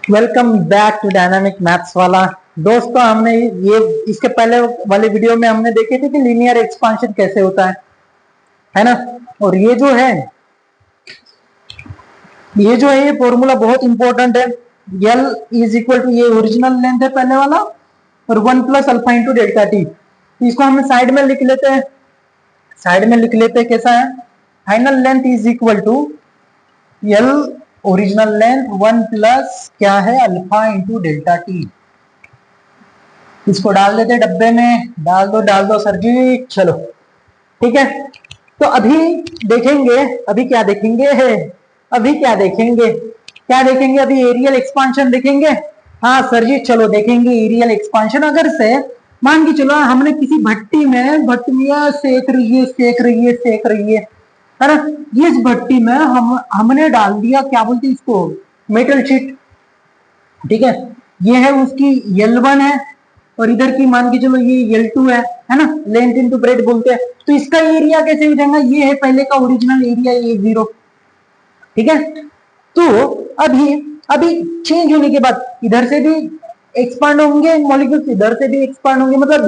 Welcome back to dynamic maths वाला। दोस्तों, हमने ये इसके पहले वाले वीडियो में हमने देखे थे कि लीनियर एक्सपांशन कैसे होता है ना। और ये फॉर्मूला बहुत इंपॉर्टेंट है। L इज इक्वल टू, ये ओरिजिनल लेंथ है पहले वाला, और 1 plus alpha into delta T. इसको हम साइड में लिख लेते हैं। कैसा है? Final length is equal to L original length 1 plus क्या है, अल्फा इंटू डेल्टा टी। इसको डाल देते डब्बे में। डाल दो सर जी, चलो ठीक है। तो अभी देखेंगे, अभी एरियल एक्सपांशन देखेंगे। हाँ सर जी, चलो देखेंगे एरियल एक्सपांशन। अगर से मान के चलो हमने किसी भट्टी में सेक रही है ना। इस भट्टी में हमने डाल दिया, क्या बोलते हैं इसको, मेटल शीट। ठीक है, ये है उसकी L1 है, और इधर की मान के चलो ये L2 है ना। लेंथ इनटू ब्रेड बोलते हैं। तो इसका एरिया कैसे हो जाएगा? ये है पहले का ओरिजिनल एरिया, ये 0। ठीक है, तो अभी चेंज होने के बाद इधर से भी एक्सपांड होंगे मॉलिक्यूल्स, इधर से भी एक्सपांड होंगे, मतलब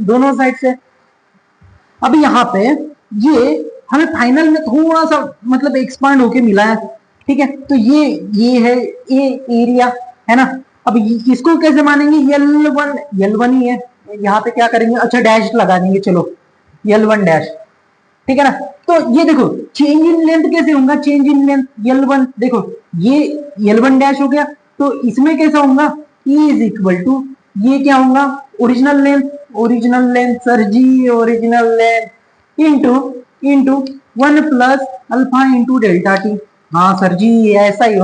दोनों साइड से। अब यहाँ पे ये हमें फाइनल में थोड़ा सा मतलब एक्सपांड होके मिला है। ठीक है, तो ये है ये एरिया है ना। अब इसको कैसे मानेंगे? L1 ही है। यहाँ पे क्या करेंगे, अच्छा डैश लगा देंगे, चलो L1 डैश। ठीक है ना। तो ये देखो चेंज इन लेंथ कैसे होगा? चेंज इन लेंथ L1, देखो ये L1 डैश हो गया, तो इसमें कैसा होगा? E इज इक्वल टू, ये क्या होगा, original length sir ji, original length into 1 plus alpha into delta T. हाँ सर जी, ऐसा ही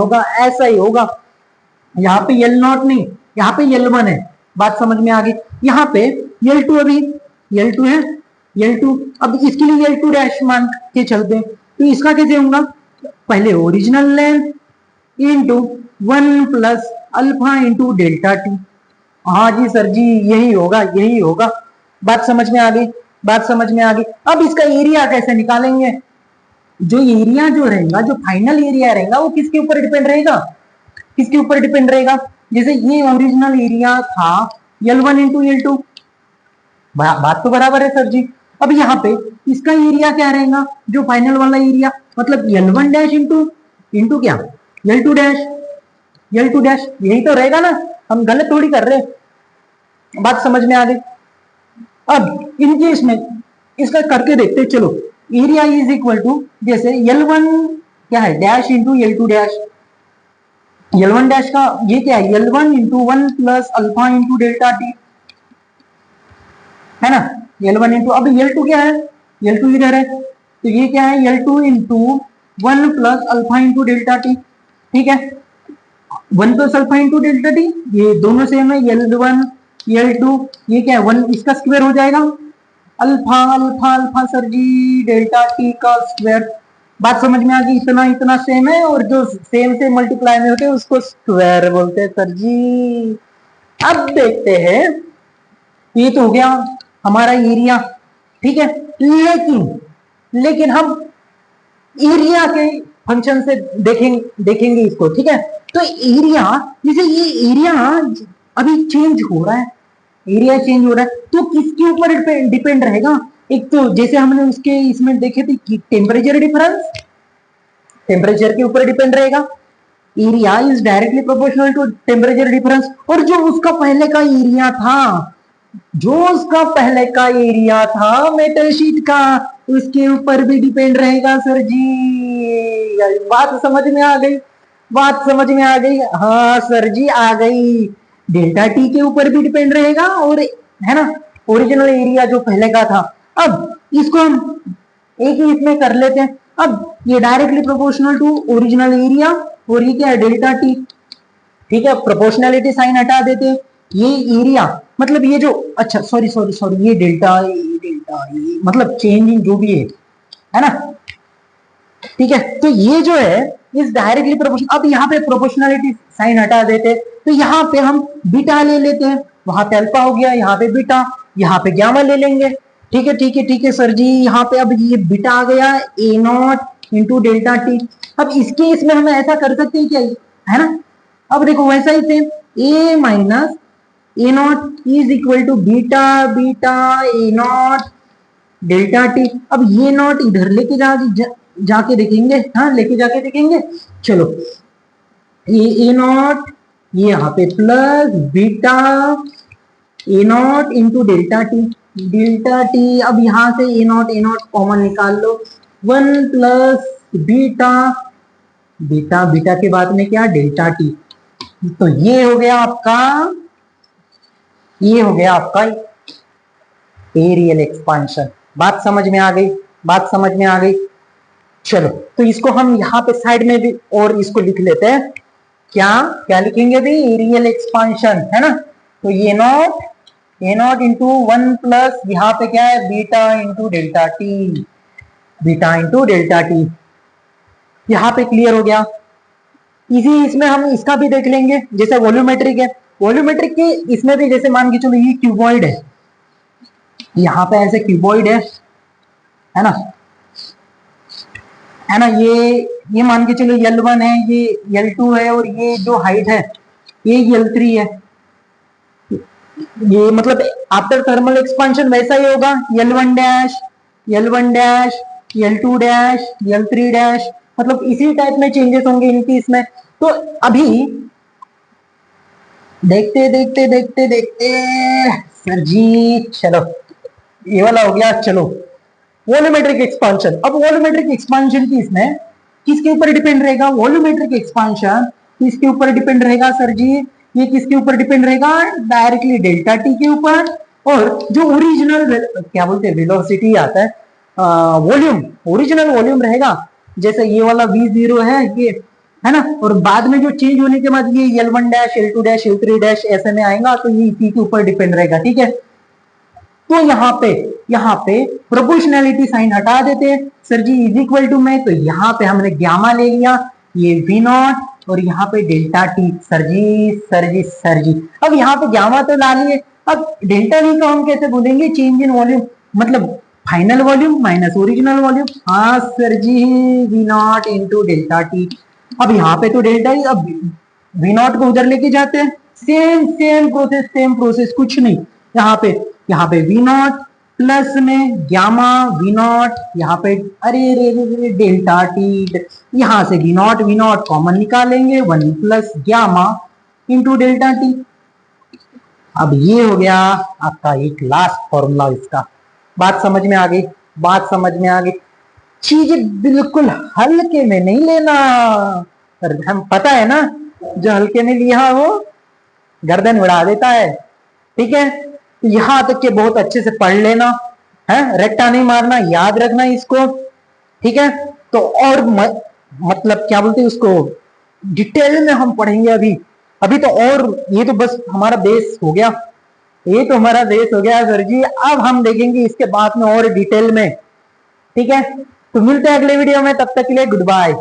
होगा। यहाँ पे L0 नहीं, यहाँ पे L1 है। बात समझ में आ गई? यहाँ पे L2, अभी L2 है, L2। अब इसके लिए L2 डैश मान के चलते हैं। तो इसका कैसे होगा? पहले original length into 1 plus alpha into delta T. हाँ जी सर जी, यही होगा। बात समझ में आ गई। अब इसका एरिया कैसे निकालेंगे? जो एरिया जो रहेगा, जो फाइनल एरिया रहेगा, वो किसके ऊपर डिपेंड रहेगा? जैसे ये ओरिजिनल एरिया था L1 इंटू L2। बात तो बराबर है सर जी। अब यहाँ पे इसका एरिया क्या रहेगा, जो फाइनल वाला एरिया, मतलब L1 डैश इंटू क्या, L2 डैश, यही तो रहेगा ना। हम गलत थोड़ी कर रहे हैं। बात समझ में आ गई? अब इन केस में इसका करके देखते, चलो एरिया इज इक्वल टू, जैसे L1 क्या है, dash into L2 dash. L1 dash का ये क्या है, L1 into 1 plus alpha into delta T, है ना। L1 इंटू, अब L2 क्या है, L2 इधर है, तो ये क्या है, L2 into 1 plus alpha into delta T. ठीक है, 1 plus alpha into delta T, ये दोनों सेम है, L1 L2, ये क्या है 1, इसका स्क्वायर हो जाएगा, अल्फा सर जी, डेल्टा टी का स्क्वायर। बात समझ में आ गई? इतना सेम है, और जो सेम से मल्टीप्लाई में होते हैं उसको स्क्वायर बोलते हैं सर जी। अब देखते हैं, ये तो हो गया हमारा एरिया। ठीक है, लेकिन हम एरिया के फंक्शन से देखेंगे इसको। ठीक है, तो एरिया, जैसे ये एरिया अभी चेंज हो रहा है, तो किसके ऊपर डिपेंड रहेगा? एक तो जैसे हमने उसके इसमें देखे थे कि टेम्परेचर के ऊपर डिपेंड रहेगा। Area is directly proportional to temperature difference. और जो उसका पहले का एरिया था मेटल शीट का, उसके ऊपर भी डिपेंड रहेगा सर जी। बात समझ में आ गई? हाँ सर जी, आ गई। डेल्टा टी के ऊपर भी डिपेंड रहेगा, और है ना, ओरिजिनल एरिया जो पहले का था। अब इसको हम एक ही इसमें कर लेते हैं। अब ये directly proportional to original area, और ये क्या है, डेल्टा टी। ठीक है, प्रोपोर्शनलिटी साइन हटा देते हैं। ये एरिया मतलब ये जो, अच्छा सॉरी, ये डेल्टा मतलब चेंजिंग जो भी है ना। ठीक है, तो ये जो है इस डायरेक्टली प्रोपोर्शनल। अब यहाँ पे प्रोपोर्शनलिटी साइन हटा देते, तो यहाँ पे हम बीटा ले लेते हैं, वहां पे अल्फा हो गया, यहाँ पे बीटा, यहाँ पे गामा ले लेंगे। ठीक है सर जी, यहाँ पे अब ये बीटा आ गया A0 इंटू डेल्टा टी। अब इसके इसमें हम ऐसा कर सकते हैं क्या, है ना, अब देखो वैसा ही same, A minus A not is equal to beta beta A not delta T. अब ये नॉट इधर लेके जाके देखेंगे, हाँ लेके जाके देखेंगे। चलो ए नॉट ये यहाँ पे plus beta A not into delta T, delta T. अब यहां से ए नॉट कॉमन निकाल लो, 1 प्लस बीटा बीटा बीटा के बाद में क्या डेल्टा टी। तो ये हो गया आपका, ये हो गया आपका ए रियल एक्सपांशन। बात समझ में आ गई, बात समझ में आ गई। चलो तो इसको हम यहाँ पे साइड में भी और इसको लिख लेते हैं। क्या क्या लिखेंगे अभी, ए रियल एक्सपांशन है ना। तो ये not a not into 1 plus यहाँ पे क्या है beta into delta T, beta into delta T. यहाँ पे क्लियर हो गया। इसी इसमें हम इसका भी देख लेंगे, जैसे वॉल्यूमेट्रिक है, वॉल्यूमेट्रिक के इसमें भी जैसे मान के चलो ये क्यूबॉइड है, यहाँ पे ऐसे क्यूबॉइड है ना, है ना। ये मान के चलो L1 है, ये L2 है, और ये जो हाइट है ये L3 है। ये मतलब आफ्टर थर्मल एक्सपांशन वैसा ही होगा, L1 dash L1 dash L2 dash L3 dash, मतलब इसी टाइप में चेंजेस होंगे इनकी इसमें। तो अभी देखते देखते देखते देखते सर जी, चलो ये वाला हो गया। चलो वॉल्यूमेट्रिक एक्सपांशन। अब वॉल्यूमेट्रिक एक्सपांशन की इसमें किसके ऊपर डिपेंड रहेगा, वॉल्यूमेट्रिक एक्सपांशन किसके ऊपर डिपेंड रहेगा सर जी, ये किसके ऊपर डिपेंड रहेगा, डायरेक्टली डेल्टा टी के ऊपर। और जो ओरिजिनल क्या बोलते हैं वेलोसिटी आता है, वॉल्यूम, ओरिजिनल वॉल्यूम रहेगा, जैसे ये वाला V0 है ये, है ना। और बाद में जो चेंज होने के बाद ये L1 dash L2 dash L3 dash ऐसे में आएगा, तो ये इसी के ऊपर डिपेंड रहेगा, ठीक है। तो यहाँ पे प्रोपोर्शनैलिटी साइन हटा देते हैं sir ji, is equal to में, तो यहाँ पे हमने गामा ले लिया, ये V0 और यहाँ पे डेल्टा टी। सर जी सर जी सर जी, अब यहाँ पे गामा तो ला लिए, अब डेल्टा टी को हम कैसे बोलेंगे, चेंज इन वॉल्यूम, मतलब final volume minus original volume. हाँ सर जी, V0 इंटू डेल्टा टी। अब यहाँ पे तो डेल्टा ही, अब V0 को उधर लेके जाते हैं, सेम प्रोसेस कुछ नहीं। यहाँ पे V0 प्लस में गामा V0, यहाँ पे अरे रे डेल्टा टी, यहाँ से V0 कॉमन निकालेंगे, 1 plus gamma into delta T. अब ये हो गया आपका एक लास्ट फॉर्मूला इसका। बात समझ में आ गई, बात समझ में आ गई। चीज बिल्कुल हल्के में नहीं लेना, हम पता है ना, जो हल्के में लिया वो गर्दन उड़ा देता है, ठीक है। तो यहां तक के बहुत अच्छे से पढ़ लेना है, रट्टा नहीं मारना, याद रखना इसको, ठीक है। तो और मतलब क्या बोलते हैं उसको, डिटेल में हम पढ़ेंगे अभी तो। और ये तो बस हमारा बेस हो गया, ये तो हमारा बेस हो गया सर जी। अब हम देखेंगे इसके बाद में और डिटेल में, ठीक है। तो मिलते हैं अगले वीडियो में, तब तक के लिए गुड बाय।